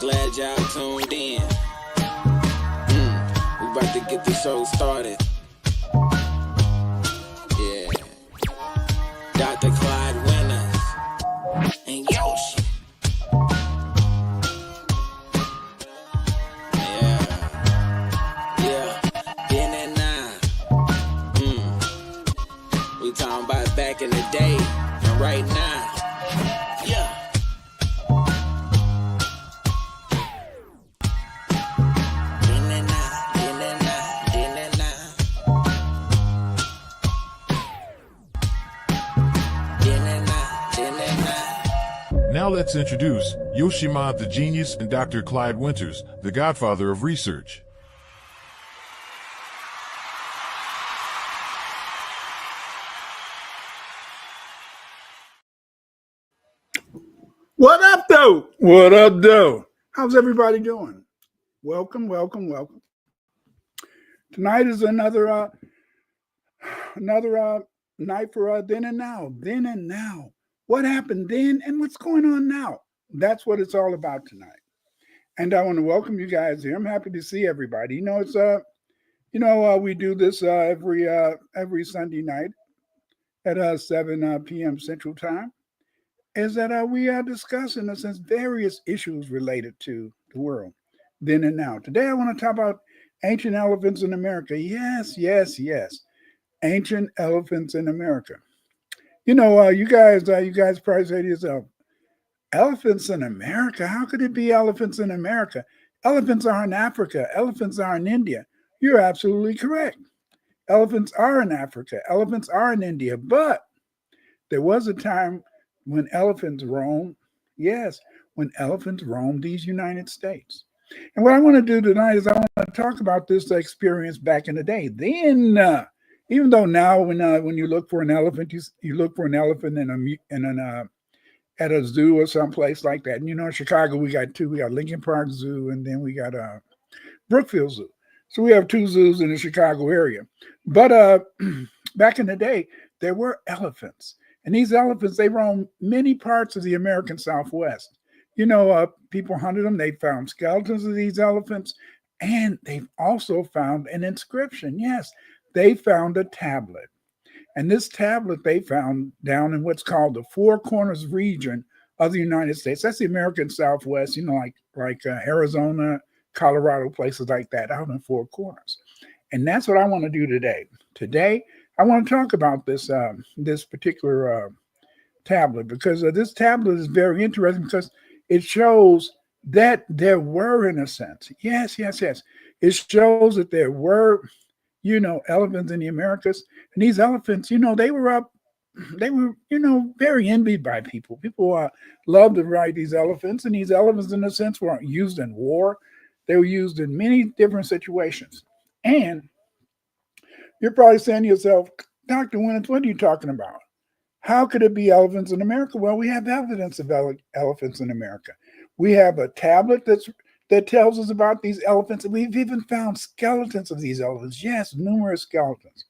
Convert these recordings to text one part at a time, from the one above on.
glad y'all tuned in. We about to get the show started. Yeah. Dr. Clyde Winners and Yoshi. Yeah. Then and now. We talking about back in the day and right now. Yeah. Now let's introduce Yoshima the Genius and Dr. Clyde Winters, the godfather of research. What up, though? What up, though? How's everybody doing? Welcome. Tonight is another night for then and now. Then and now. What happened then and what's going on now? That's what it's all about tonight. And I want to welcome you guys here. I'm happy to see everybody. It's we do this every Sunday night at 7 p.m. Central Time. Is that we are discussing, in a sense, various issues related to the world, then and now. Today, I want to talk about ancient elephants in America. Yes. Ancient elephants in America. You guys probably say to yourself, elephants in America? How could it be elephants in America? Elephants are in Africa. Elephants are in India. You're absolutely correct. Elephants are in Africa. Elephants are in India. But there was a time when elephants roamed, when elephants roamed these United States. And what I want to do tonight is I want to talk about this experience back in the day. Then, even though now when you look for an elephant, you look for an elephant at a zoo or someplace like that. And in Chicago, we got two. We got Lincoln Park Zoo, and then we got Brookfield Zoo. So we have two zoos in the Chicago area. But back in the day, there were elephants. And these elephants, they roam many parts of the American Southwest. People hunted them. They found skeletons of these elephants. And they've also found an inscription. Yes, they found a tablet. And this tablet they found down in what's called the Four Corners region of the United States. That's the American Southwest, like Arizona, Colorado, places like that, out in Four Corners. And that's what I want to do today. Today, I want to talk about this particular tablet, because this tablet is very interesting because it shows that there were, in a sense, yes. It shows that there were, elephants in the Americas, and these elephants, they were very envied by people. People loved to ride these elephants, and these elephants, in a sense, weren't used in war. They were used in many different situations. And you're probably saying to yourself, Dr. Winters, what are you talking about? How could it be elephants in America? Well, we have evidence of elephants in America. We have a tablet that tells us about these elephants. We've even found skeletons of these elephants. Yes, numerous skeletons.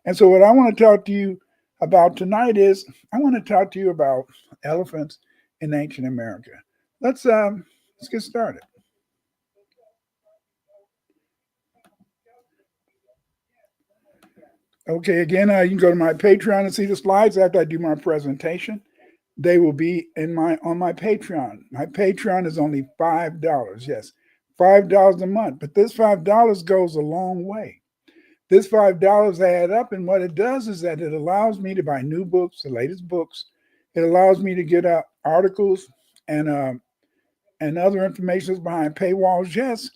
And so what I want to talk to you about tonight is I want to talk to you about elephants in ancient America. Let's get started. Okay, again, you can go to my Patreon and see the slides after I do my presentation. They will be on my Patreon. My Patreon is only $5. Yes, $5 a month. But this $5 goes a long way. This $5 add up, and what it does is that it allows me to buy new books, the latest books. It allows me to get articles and other information behind paywalls. Yes,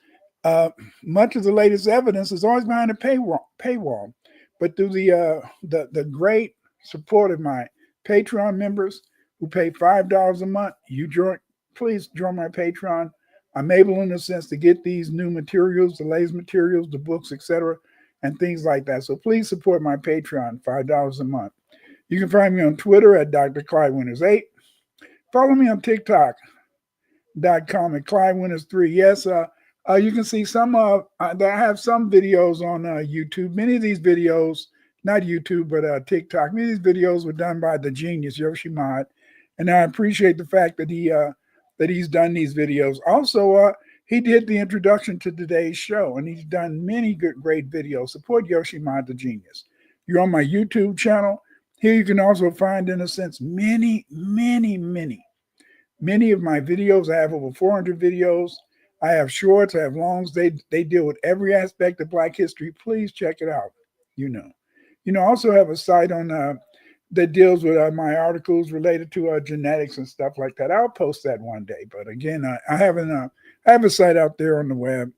much of the latest evidence is always behind a paywall. But through the great support of my Patreon members who pay $5 a month, please join my Patreon. I'm able, in a sense, to get these new materials, the latest materials, the books, etc., and things like that. So please support my Patreon, $5 a month. You can find me on Twitter at Dr. Clyde Winters 8. Follow me on TikTok.com at Clyde Winters 3. Yes, you can see some I have some videos on YouTube. Many of these videos, not YouTube, but TikTok, many of these videos were done by the genius Yoshima. And I appreciate the fact that that he's done these videos. Also, he did the introduction to today's show, and he's done many good, great videos. Support Yoshima the Genius. You're on my YouTube channel. Here you can also find, in a sense, many of my videos. I have over 400 videos. I have shorts, I have longs. They deal with every aspect of Black history. Please check it out. I also have a site on that deals with my articles related to genetics and stuff like that. I'll post that one day. But again, I have a site out there on the web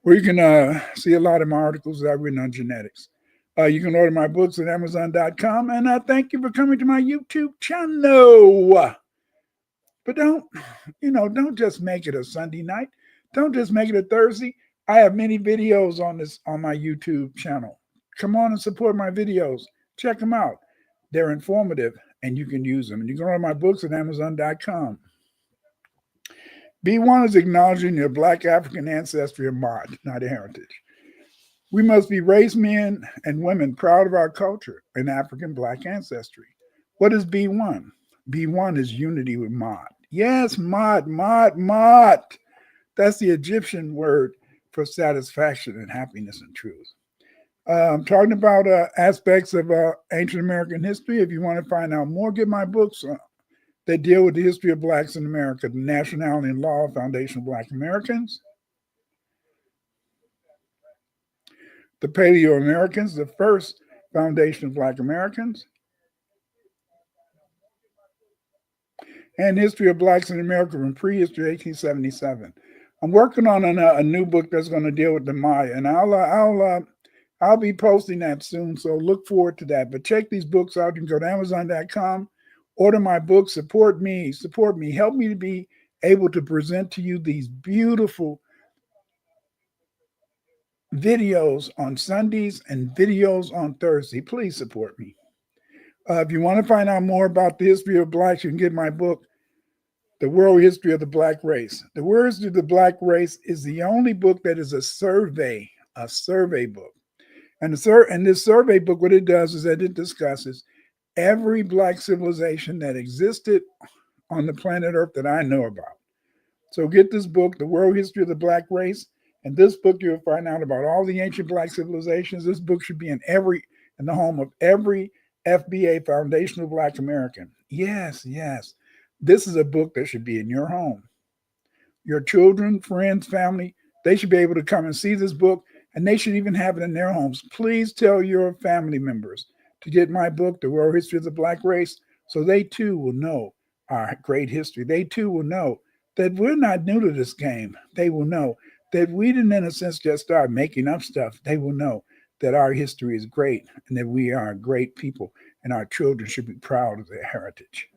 where you can see a lot of my articles that I've written on genetics. You can order my books at Amazon.com. And thank you for coming to my YouTube channel. But don't just make it a Sunday night. Don't just make it a Thursday. I have many videos on my YouTube channel. Come on and support my videos. Check them out. They're informative and you can use them. And you can order my books at Amazon.com. B1 is acknowledging your Black African ancestry of Mod, not a heritage. We must be race men and women proud of our culture and African Black ancestry. What is B1? B1 is unity with Mod. Yes, Mod. That's the Egyptian word for satisfaction and happiness and truth. I'm talking about aspects of ancient American history. If you want to find out more, get my books that deal with the history of Blacks in America, The Nationality and Law Foundation of Black Americans, The Paleo-Americans, the first foundation of Black Americans, and History of Blacks in America from Prehistory 1877. I'm working on a new book that's going to deal with the Maya, and I'll be posting that soon, so look forward to that. But check these books out. You can go to Amazon.com, order my books, support me, help me to be able to present to you these beautiful videos on Sundays and videos on Thursday. Please support me. If you want to find out more about the history of Blacks, you can get my book, The World History of the Black Race. The World History of the Black Race is the only book that is a survey book. And this survey book, what it does is that it discusses every Black civilization that existed on the planet Earth that I know about. So get this book, The World History of the Black Race. And this book, you'll find out about all the ancient Black civilizations. This book should be in the home of every FBA, Foundational Black American. Yes. This is a book that should be in your home. Your children, friends, family, they should be able to come and see this book, and they should even have it in their homes. Please tell your family members to get my book, The World History of the Black Race, so they too will know our great history. They too will know that we're not new to this game. They will know that we didn't, in a sense, just start making up stuff. They will know that our history is great and that we are great people, and our children should be proud of their heritage.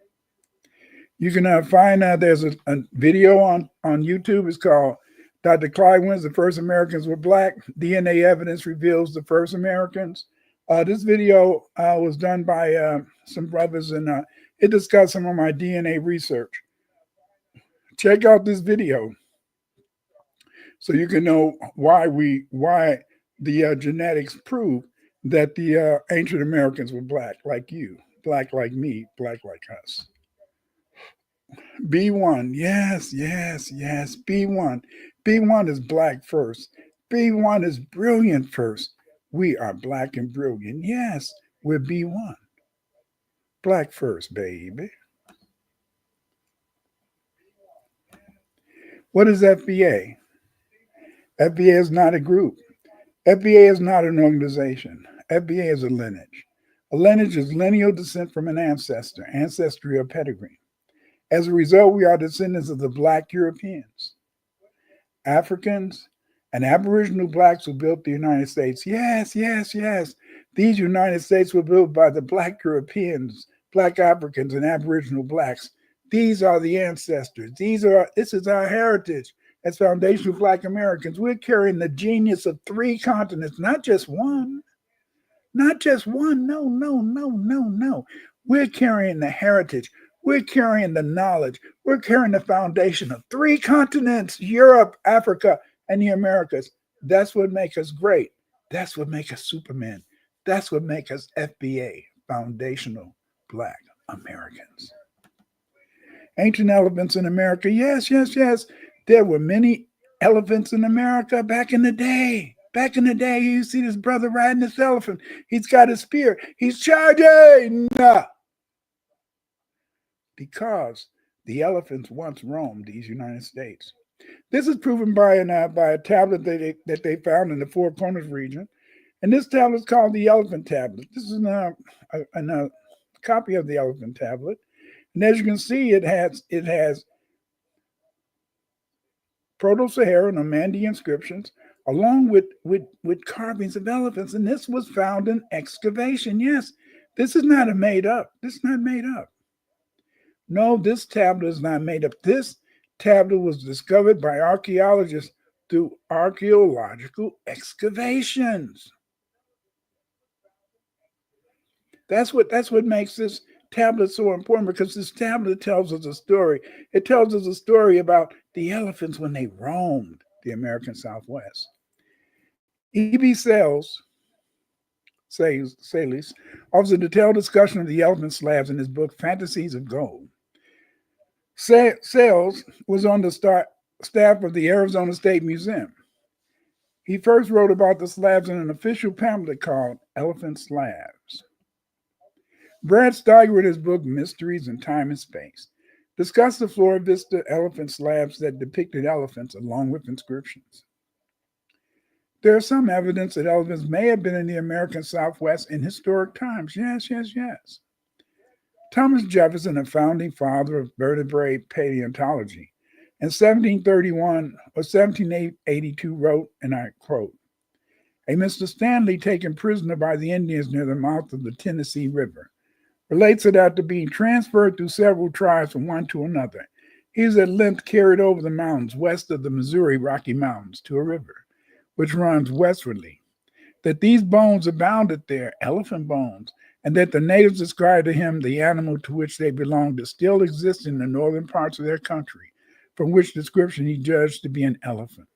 You can find there's a video on YouTube. It's called Dr. Clyde Winters, The First Americans Were Black. DNA Evidence Reveals the First Americans. This video was done by some brothers, and it discussed some of my DNA research. Check out this video so you can know why the genetics prove that the ancient Americans were Black like you, Black like me, Black like us. B1, yes. B1. B1 is Black first. B1 is brilliant first. We are Black and brilliant. Yes, we're B1. Black first, baby. What is FBA? FBA is not a group. FBA is not an organization. FBA is a lineage. A lineage is lineal descent from an ancestor, ancestry or pedigree. As a result, we are descendants of the Black Europeans, Africans, and Aboriginal Blacks who built the United States. Yes. These United States were built by the Black Europeans, Black Africans, and Aboriginal Blacks. These are the ancestors. This is our heritage as foundational Black Americans. We're carrying the genius of 3 continents, not just one. Not just one. No. We're carrying the heritage. We're carrying the knowledge. We're carrying the foundation of 3 continents, Europe, Africa, and the Americas. That's what makes us great. That's what makes us Superman. That's what makes us FBA, Foundational Black Americans. Ancient elephants in America. Yes, yes, yes. There were many elephants in America back in the day. Back in the day, you see this brother riding this elephant. He's got a spear. He's charging because the elephants once roamed these United States. This is proven by a tablet that they found in the Four Corners region, and this tablet is called the Elephant Tablet. This is a copy of the Elephant Tablet, and as you can see, it has Proto-Saharan or Mandi inscriptions, along with carvings of elephants, and this was found in excavation. Yes, this is not a made up. This is not made up. No, this tablet is not made up. This tablet was discovered by archaeologists through archaeological excavations. That's what makes this tablet so important, because this tablet tells us a story. It tells us a story about the elephants when they roamed the American Southwest. E.B. Salis offers a detailed discussion of the elephant slabs in his book Fantasies of Gold. Sales was on the staff of the Arizona State Museum. He first wrote about the slabs in an official pamphlet called Elephant Slabs. Brad Steiger, in his book Mysteries in Time and Space, discussed the Flora Vista elephant slabs that depicted elephants along with inscriptions. There is some evidence that elephants may have been in the American Southwest in historic times. Yes, yes, yes. Thomas Jefferson, a founding father of vertebrate paleontology, in 1731 or 1782 wrote, and I quote, "A Mr. Stanley taken prisoner by the Indians near the mouth of the Tennessee River relates that after being transferred through several tribes from one to another, he is at length carried over the mountains west of the Missouri Rocky Mountains to a river, which runs westwardly. That these bones abounded there, elephant bones, and that the natives ascribed to him the animal to which they belonged that still exists in the northern parts of their country, from which description he judged to be an elephant.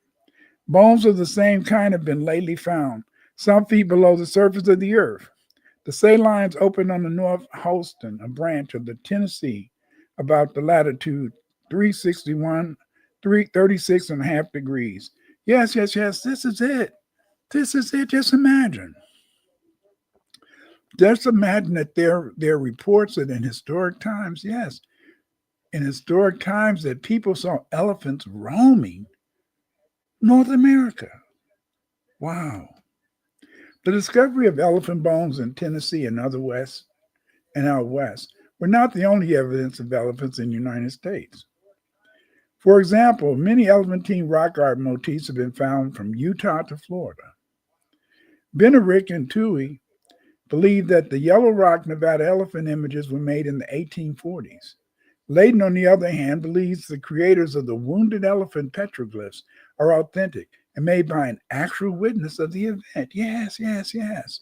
Bones of the same kind have been lately found, some feet below the surface of the earth. The salines open on the North Holston, a branch of the Tennessee, about the latitude 361, 336 and a half degrees. Yes, yes, yes, this is it. This is it. Just imagine. Just imagine that there are reports that in historic times, yes, in historic times that people saw elephants roaming North America. Wow. The discovery of elephant bones in Tennessee and out west were not the only evidence of elephants in the United States. For example, many elephantine rock art motifs have been found from Utah to Florida. Benerick and Toohey believed that the Yellow Rock, Nevada elephant images were made in the 1840s. Layden, on the other hand, believes the creators of the wounded elephant petroglyphs are authentic and made by an actual witness of the event. Yes, yes, yes.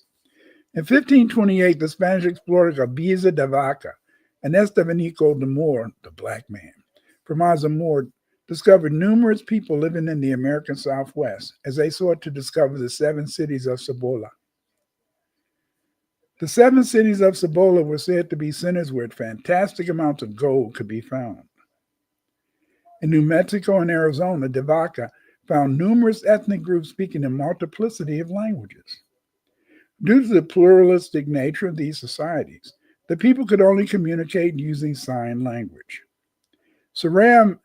In 1528, the Spanish explorer Gaviza de Vaca and Estevanico de Moor, the black man, from Azamor, discovered numerous people living in the American Southwest as they sought to discover the 7 cities of Cibola. The 7 cities of Cibola were said to be centers where fantastic amounts of gold could be found. In New Mexico and Arizona, de Vaca found numerous ethnic groups speaking a multiplicity of languages. Due to the pluralistic nature of these societies, the people could only communicate using sign language. Saram,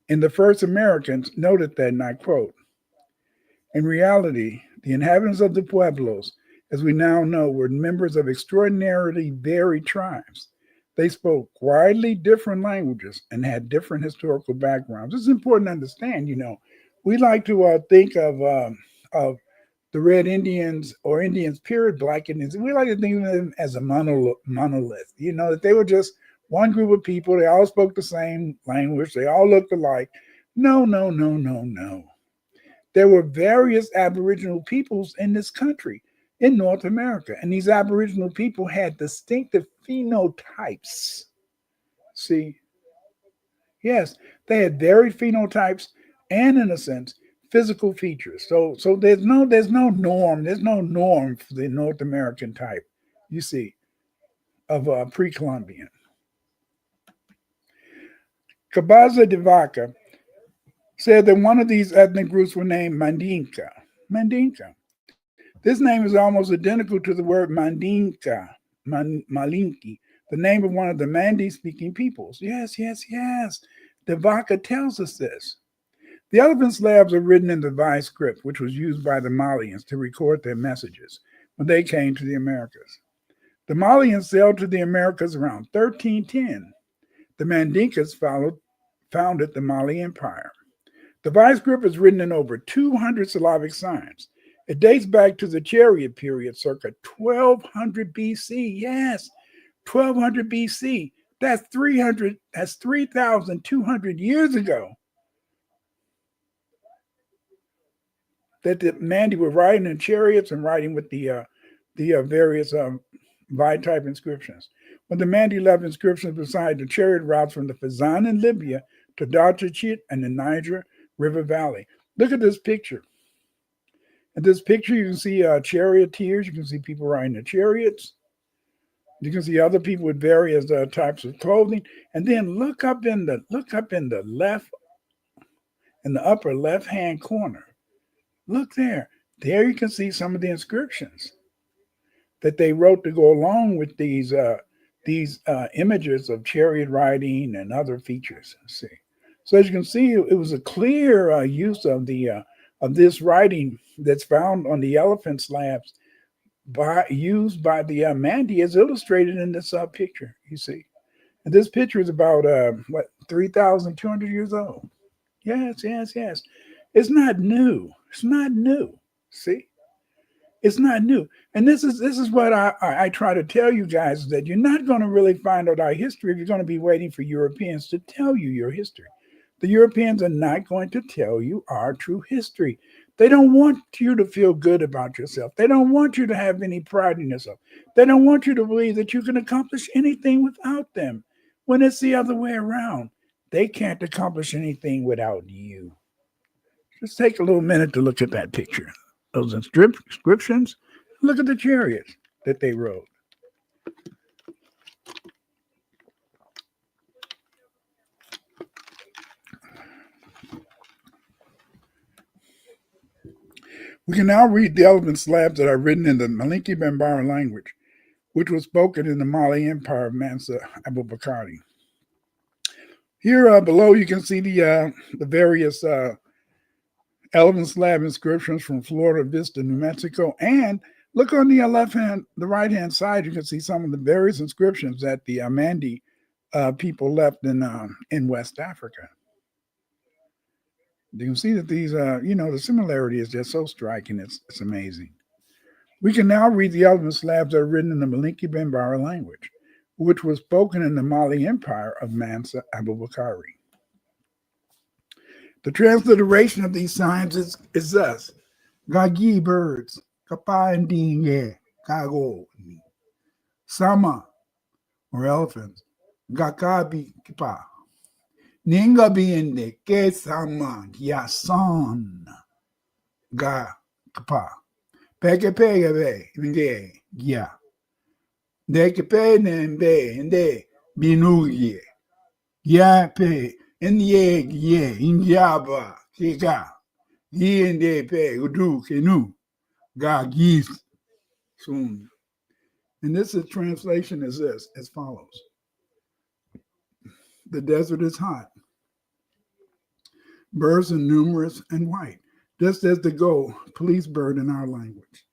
in The First Americans, noted that, and I quote, "In reality, the inhabitants of the pueblos, as we now know, were members of extraordinarily varied tribes. They spoke widely different languages and had different historical backgrounds." This is important to understand. We like to think of the Red Indians or Indians, period, Black Indians. We like to think of them as a monolith. That they were just one group of people. They all spoke the same language. They all looked alike. No, no, no, no, no. There were various Aboriginal peoples in this country, in North America, and these Aboriginal people had distinctive phenotypes. See? Yes, they had varied phenotypes and, in a sense, physical features. So there's no norm. There's no norm for the North American type, you see, of pre-Columbian. Cabaza de Vaca said that one of these ethnic groups were named Mandinka. Mandinka. This name is almost identical to the word Mandinka, Malinki, the name of one of the Mandi speaking peoples. Yes, yes, yes. De Vaca tells us this. The elephant slabs are written in the Vai script, which was used by the Malians to record their messages when they came to the Americas. The Malians sailed to the Americas around 1310. The Mandinkas founded the Mali Empire. The Vai script is written in over 200 syllabic signs. It dates back to the chariot period, circa 1200 BC. Yes, 1200 BC. That's 3,200 years ago that the Mandi were riding in chariots and riding with the various Vai type inscriptions. When the Mandi left inscriptions beside the chariot routes from the Fezzan in Libya to Dartachit and the Niger River Valley. Look at this picture. In this picture, you can see charioteers. You can see people riding the chariots. You can see other people with various types of clothing. And then look up in the upper left-hand corner. Look there. There you can see some of the inscriptions that they wrote to go along with these images of chariot riding and other features. See, so as you can see, it was a clear use of this writing that's found on the elephant slabs used by the Mandi, as illustrated in this picture. You see, and this picture is about 3,200 years old. Yes, yes, yes. It's not new. It's not new. See, it's not new. And this is what I try to tell you guys, that you're not going to really find out our history if you're going to be waiting for Europeans to tell you your history. The Europeans are not going to tell you our true history. They don't want you to feel good about yourself. They don't want you to have any pride in yourself. They don't want you to believe that you can accomplish anything without them, when it's the other way around. They can't accomplish anything without you. Just take a little minute to look at that picture. Those inscriptions. Look at the chariots that they rode. We can now read the elephant slabs that are written in the Malinki Bambara language, which was spoken in the Mali Empire of Mansa Abubakari. Here below, you can see the various elephant slab inscriptions from Florida Vista, New Mexico. And look on the right-hand side, you can see some of the various inscriptions that the Mandi people left in West Africa. You can see that these, the similarity is just so striking. It's amazing. We can now read the elephant slabs that are written in the Malinki Bambara language, which was spoken in the Mali Empire of Mansa Abubakari. The transliteration of these signs is thus: Gagi birds, Kapandinge, Kago, Sama, or elephants, Gakabi Kipa. Ninga biende ke sama yason ga kapa. Peke pege be nge ya. De ke pe nde binuye. Ya pe ye injaba kika. Yende pe udu kenu ga gis soon. And this translation is this as follows: the desert is hot. Birds are numerous and white, just as the go, police bird in our language.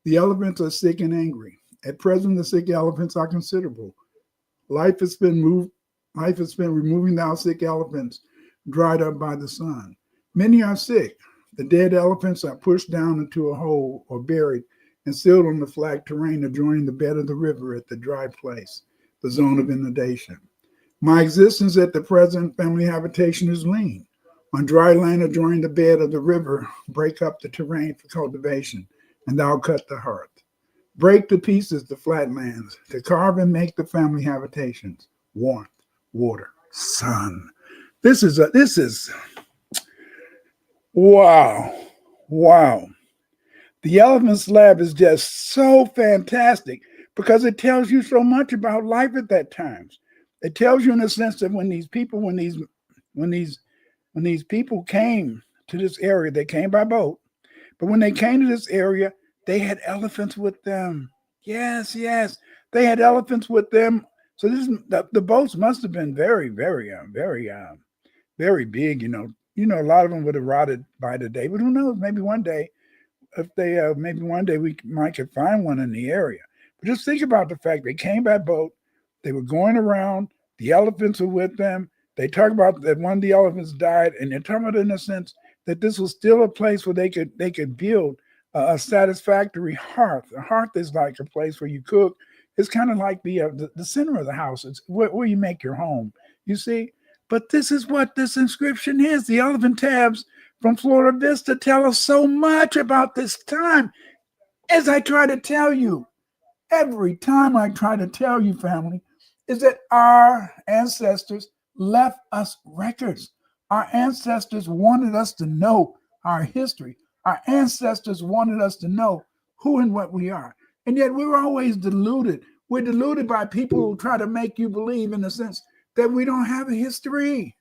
The elephants are sick and angry. At present, the sick elephants are considerable. Life has been removing the sick elephants, dried up by the sun. Many are sick. The dead elephants are pushed down into a hole or buried and sealed on the flat terrain adjoining the bed of the river at the dry place, the zone of inundation. My existence at the present family habitation is lean. On dry land adjoining the bed of the river, break up the terrain for cultivation, and thou cut the hearth. Break to pieces the flat lands, to carve and make the family habitations, warmth, water, sun. This is wow. The elephant slab is just so fantastic because it tells you so much about life at that time. It tells you in a sense that when these when these people came to this area, they came by boat. But when they came to this area, they had elephants with them. Yes, yes, they had elephants with them. So the boats must have been very, very big. A lot of them would have rotted by today. But who knows? Maybe one day, if they maybe one day we might could find one in the area. But just think about the fact they came by boat. They were going around. The elephants were with them. They talk about that one of the elephants died, and they're talking about in a sense that this was still a place where they could build a satisfactory hearth. A hearth is like a place where you cook. It's kind of like the center of the house. It's where you make your home. You see, but this is what this inscription is. The elephant tabs from Florida Vista tell us so much about this time. As I try to tell you, every time I try to tell you, family, is that our ancestors left us records. Our ancestors wanted us to know our history. Our ancestors wanted us to know who and what we are. And yet we're always deluded. We're deluded by people who try to make you believe, in the sense that we don't have a history.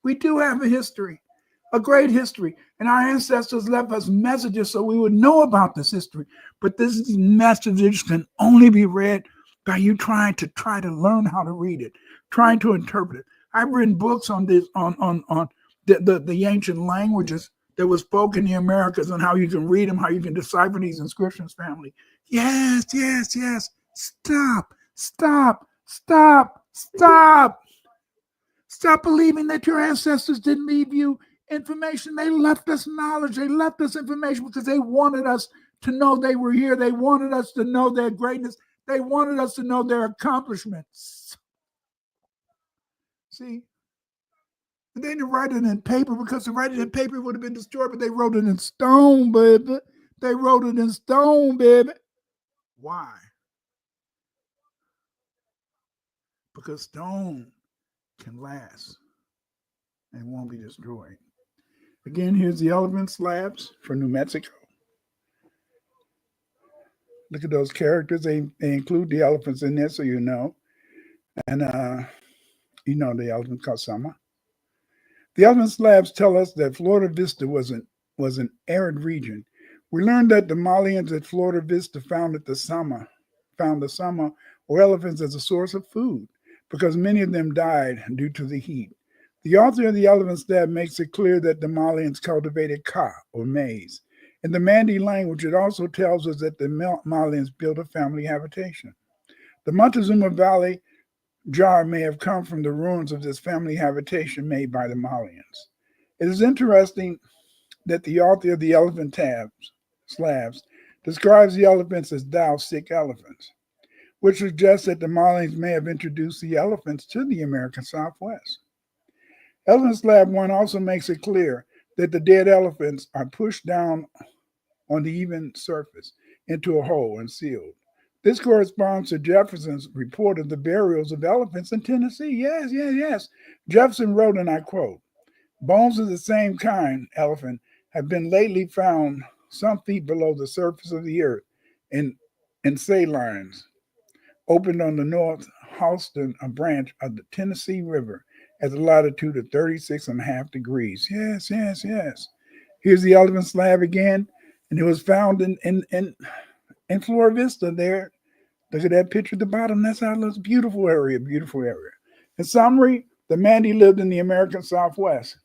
We do have a history, a great history. And our ancestors left us messages so we would know about this history. But these messages can only be read by you trying to learn how to read it, trying to interpret it. I've written books on this, on the ancient languages that were spoken in the Americas, and how you can read them, how you can decipher these inscriptions, family. Yes, yes, yes. Stop, stop, stop, stop. Stop believing that your ancestors didn't leave you information. They left us knowledge. They left us information because they wanted us to know they were here. They wanted us to know their greatness. They wanted us to know their accomplishments. See? They didn't write it in paper, because to write it in paper would have been destroyed, but they wrote it in stone, baby. They wrote it in stone, baby. Why? Because stone can last and won't be destroyed. Again, here's the elephant slabs for New Mexico. Look at those characters. They include the elephants in there, so you know. And the elephant called Sama. The elephant slabs tell us that Florida Vista was an arid region. We learned that the Malians at Florida Vista found the Sama or elephants as a source of food, because many of them died due to the heat. The author of the elephant slab makes it clear that the Malians cultivated ka, or maize. In the Mandi language, it also tells us that the Malians built a family habitation. The Montezuma Valley jar may have come from the ruins of this family habitation made by the Malians. It is interesting that the author of the elephant slabs describes the elephants as Dao-sick elephants, which suggests that the Malians may have introduced the elephants to the American Southwest. Elephant Slab 1 also makes it clear that the dead elephants are pushed down on the even surface into a hole and sealed. This corresponds to Jefferson's report of the burials of elephants in Tennessee. Yes, yes, yes. Jefferson wrote, and I quote, "Bones of the same kind, elephant, have been lately found some feet below the surface of the earth in salines opened on the North Halston, a branch of the Tennessee River, at the latitude of 36.5 degrees. Yes, yes, yes. Here's the elephant slab again, and it was found in Florida Vista there. Look at that picture at the bottom. That's how it looks. Beautiful area, beautiful area. In summary, the Mandi lived in the American Southwest.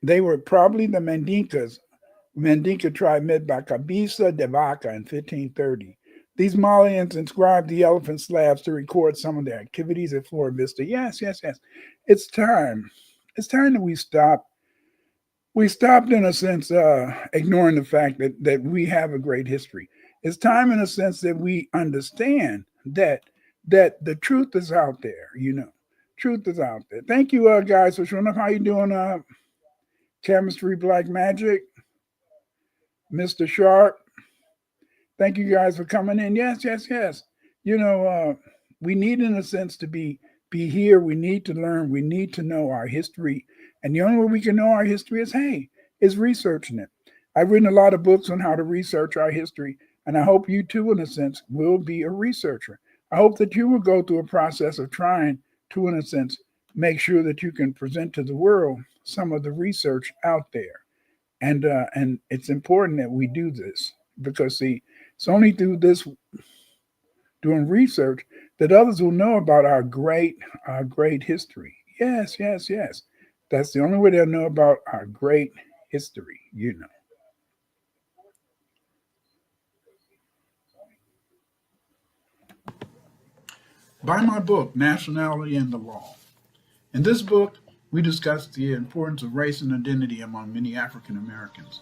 They were probably the Mandinka tribe led by Cabeza de Vaca in 1530. These Malians inscribed the elephant slabs to record some of their activities at Florida Vista. Yes, yes, yes. It's time. It's time that we stop. We stopped, in a sense, ignoring the fact that we have a great history. It's time, in a sense, that we understand that the truth is out there. Truth is out there. Thank you, guys, for showing up. How you doing, Chemistry Black Magic, Mr. Sharp? Thank you guys for coming in. Yes, yes, yes. We need, in a sense, to be here. We need to learn. We need to know our history. And the only way we can know our history is researching it. I've written a lot of books on how to research our history. And I hope you too, in a sense, will be a researcher. I hope that you will go through a process of trying to, in a sense, make sure that you can present to the world some of the research out there. And it's important that we do this because, see, it's only through this doing research that others will know about our great history. Yes, yes, yes. That's the only way they'll know about our great history, you know. Buy my book, Nationality and the Law. In this book, we discuss the importance of race and identity among many African Americans.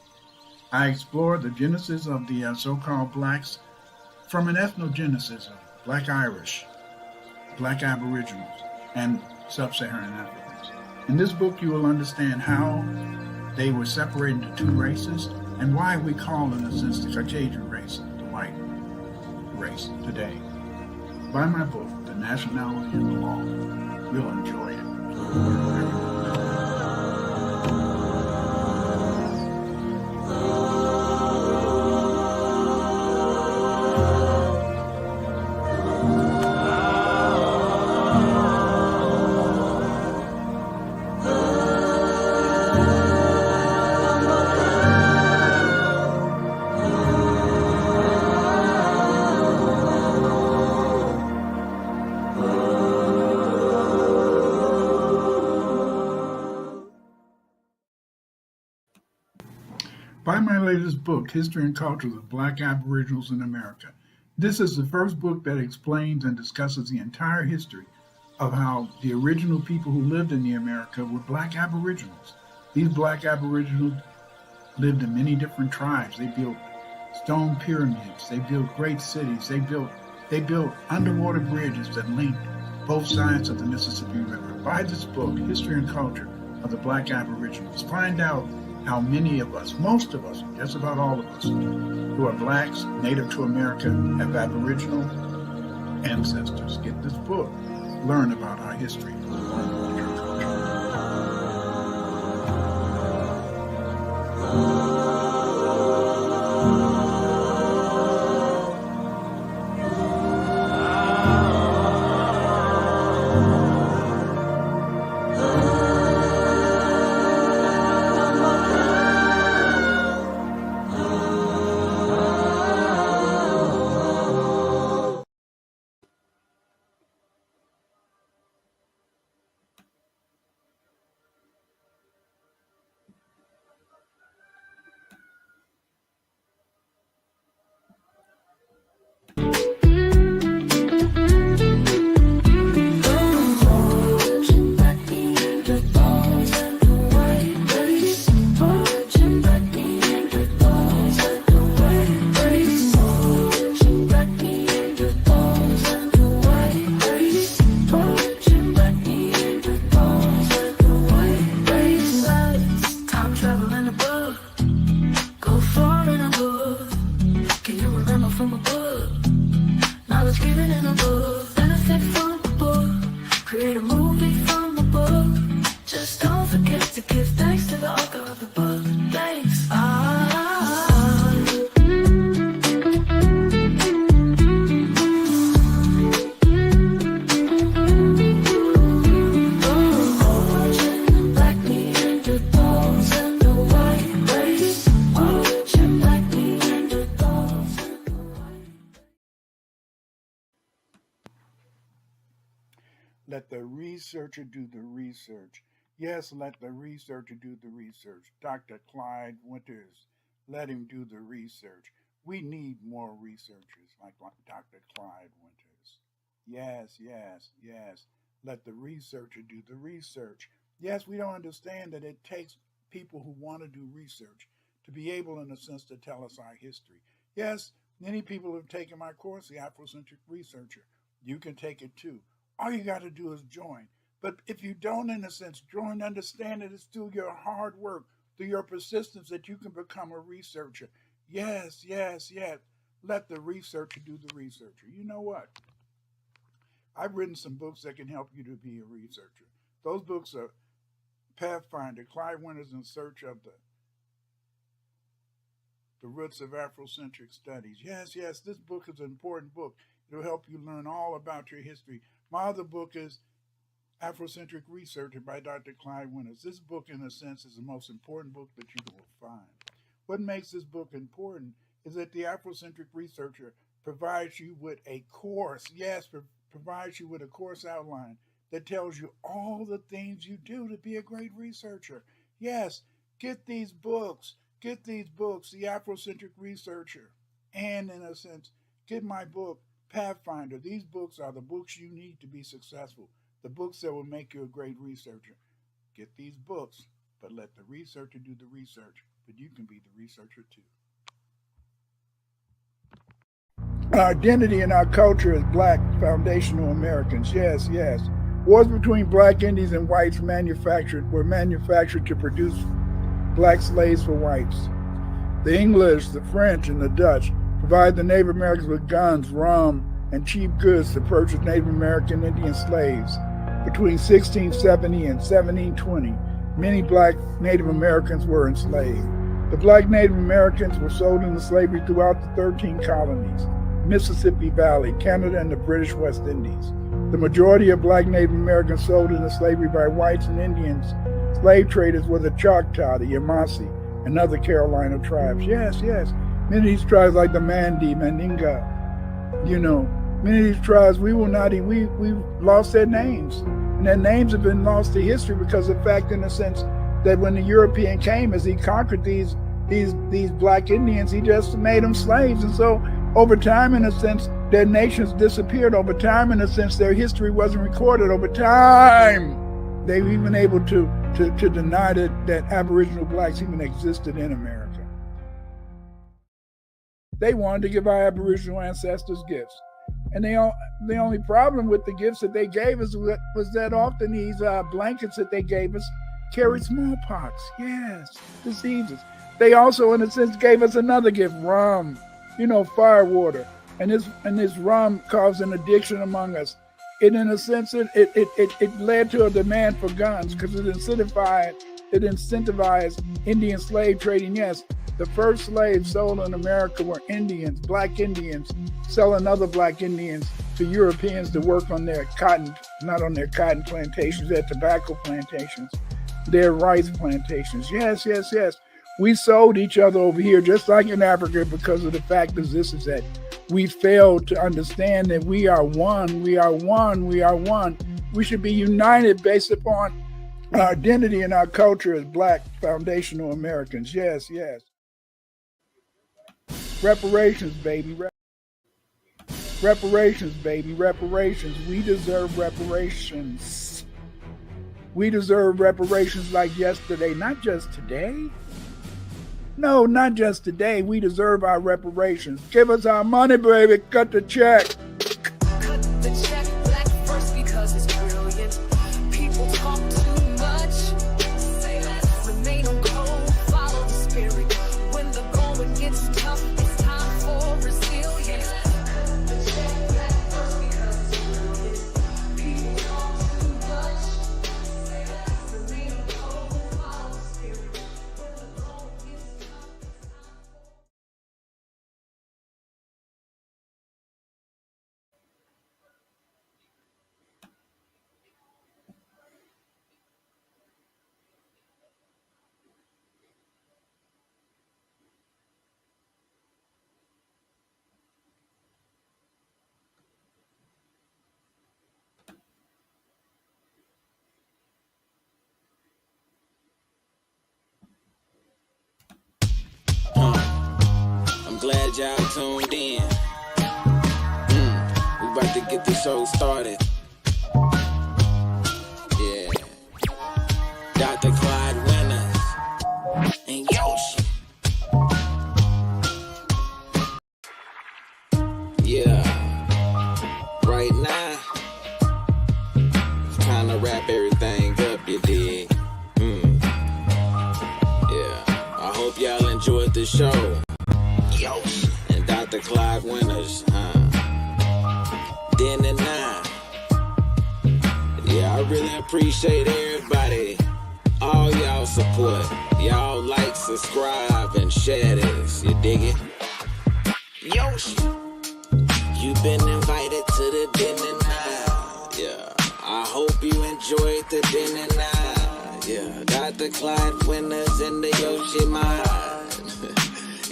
I explore the genesis of the so-called blacks from an ethnogenesis of Black Irish, Black Aboriginals, and Sub-Saharan Africans. In this book, you will understand how they were separated into two races and why we call, in a sense, the Caucasian race the white race today. Buy my book, The Nationality and the Law. You'll enjoy it. Buy my latest book, History and Culture of Black Aboriginals in America. This is the first book that explains and discusses the entire history of how the original people who lived in the America were Black Aboriginals. These Black Aboriginals lived in many different tribes. They built stone pyramids. They built great cities. They built underwater bridges that linked both sides of the Mississippi River. Buy this book, History and Culture of the Black Aboriginals. Find out how many of us, most of us, just about all of us, who are blacks, native to America, have Aboriginal ancestors. Get this book. Learn about our history. Learn about your culture. Let the researcher do the research. Yes, let the researcher do the research. Dr. Clyde Winters, let him do the research. We need more researchers like Dr. Clyde Winters. Yes, yes, yes. Let the researcher do the research. Yes, we don't understand that it takes people who want to do research to be able, in a sense, to tell us our history. Yes, many people have taken my course, The Afrocentric Researcher. You can take it too. All you got to do is join. But if you don't, in a sense, join, understand that it's through your hard work, through your persistence that you can become a researcher. Yes, yes, yes. Let the researcher do the researcher. You know what? I've written some books that can help you to be a researcher. Those books are Pathfinder, Clyde Winters in Search of the Roots of Afrocentric Studies. Yes, yes, this book is an important book. It'll help you learn all about your history. My other book is Afrocentric Researcher by Dr. Clyde Winters. This book, in a sense, is the most important book that you will find. What makes this book important is that the Afrocentric Researcher provides you with a course, provides you with a course outline that tells you all the things you do to be a great researcher. Yes, get these books, the Afrocentric Researcher, and in a sense, get my book, Pathfinder. These books are the books you need to be successful, the books that will make you a great researcher. Get these books, but let the researcher do the research, but you can be the researcher too. Our identity and our culture as Black foundational Americans. Yes. Wars between Black Indians and whites were manufactured to produce Black slaves for whites. The English, the French, and the Dutch provided the Native Americans with guns, rum, and cheap goods to purchase Native American Indian slaves. Between 1670 and 1720, many Black Native Americans were enslaved. The Black Native Americans were sold into slavery throughout the 13 colonies, Mississippi Valley, Canada, and the British West Indies. The majority of Black Native Americans sold into slavery by whites and Indians. Slave traders were the Choctaw, the Yamasee, and other Carolina tribes. Yes. Many of these tribes, like the Mandi, Mandinga, many of these tribes, we lost their names. And their names have been lost to history because of the fact, in a sense, that when the European came, as he conquered these Black Indians, he just made them slaves. And so over time, in a sense, their nations disappeared. Over time, in a sense, their history wasn't recorded. Over time, they were even able to deny that Aboriginal Blacks even existed in America. They wanted to give our Aboriginal ancestors gifts. And the only problem with the gifts that they gave us was that often these blankets that they gave us carried smallpox. Yes, diseases. They also, in a sense, gave us another gift, rum, fire water. And this rum caused an addiction among us. And in a sense, it led to a demand for guns because it incentivized Indian slave trading. Yes, the first slaves sold in America were Indians, Black Indians, selling other Black Indians to Europeans to work on their cotton, not on their cotton plantations, their tobacco plantations, their rice plantations. Yes. We sold each other over here, just like in Africa, because of the fact is that we failed to understand that we are one. We should be united based upon our identity and our culture as Black foundational Americans. Yes. Reparations, baby. Reparations. We deserve reparations. We deserve reparations like yesterday, not just today. No, not just today. We deserve our reparations. Give us our money, baby. Cut the check. Cut the check, Black first because it's brilliant. People talk too much. Say less, remain on code, follow the spirit. When the going gets tough, it's time for resilience. Cut the check, Black first because it's brilliant. People talk too much. Say less, remain on code, follow the spirit. When the going gets tough, it's time for I'm glad y'all tuned in. We about to get the show started. Yeah. Dr. Clyde Winters and Yoshi. Yeah. Right now, it's time to wrap everything up, you dig? Yeah. I hope y'all enjoyed the show. Yoshi and Dr. Clyde Winters, then and now. Yeah, I really appreciate everybody, all y'all support. Y'all like, subscribe, and share this. You dig it? Yoshi, you've been invited to the dinner now. Yeah, I hope you enjoy dinner now. Yeah, Dr. Clyde Winters in the Yoshimar.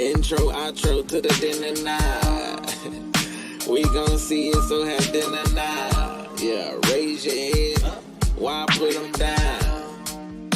Intro, outro to the dinner now. We gon' see it, so have dinner now. Yeah, raise your head, why put them down?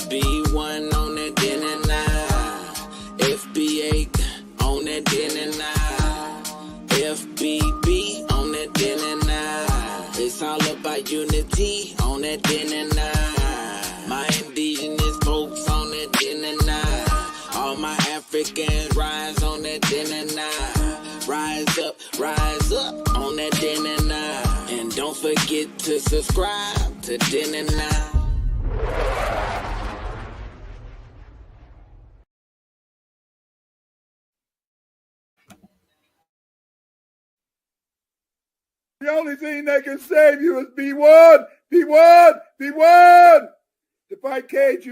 B1 on that dinner now. FB8 on that dinner now. FBB on that dinner now. It's all about unity on that dinner now. My indigenous folks on that dinner now. All my Africans rise on that dinner now. Rise up on that dinner now. And don't forget to subscribe to dinner now. The only thing that can save you is B1, B1, B1. To fight Cage, you